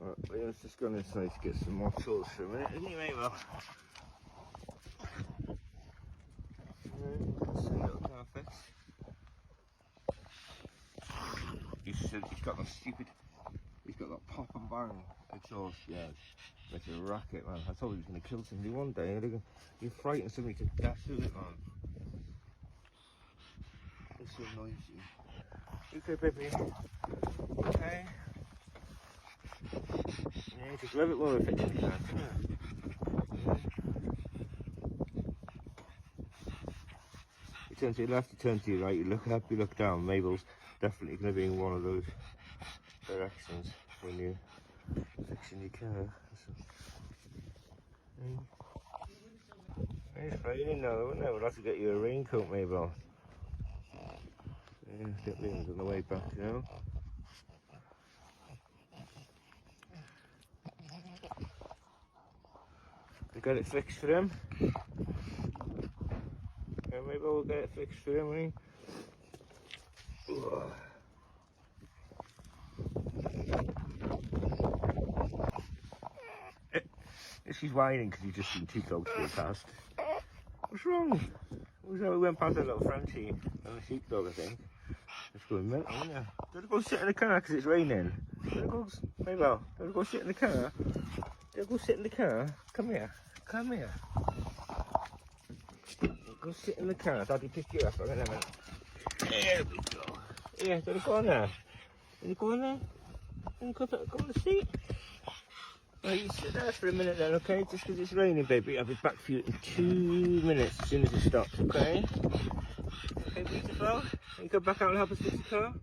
Right, let's just go inside to get some more tools for a minute, isn't he, Mable? Little car fix. He's got that stupid. He's got that pop and bang exhaust. Yeah, it's a racket, man. I thought he was going to kill somebody one day. You're frightened somebody to death with it, man. It's so noisy. Okay, baby. Okay. Yeah, just rev it more if it can. Yeah. You turn to your left, you turn to your right, you look up, you look down. Mable's definitely going to be in one of those directions when you're fixing your car. It's raining now, isn't it? We'll have to get you a raincoat, Mable. Yeah, get Liam's on the way back now. We got it fixed for him. Yeah, maybe we'll get it fixed for him, eh? She's whining because he's just been too close to the past. What's wrong? We went past a little Frenchie and a sheepdog, I think. It's going mental, isn't it? Don't go sit in the car because it's raining. Don't go, Mabel, don't go sit in the car. Don't go sit in the car. Come here. Come here. Go sit in the car. Daddy pick you up. There we go. Yeah, don't go on there. Don't go on there. Don't go on the seat. Right, you sit there for a minute then, okay? Just because it's raining, baby. I'll be back for you in 2 minutes as soon as it stops, okay? Okay, beautiful. You go back out and help us fix the car.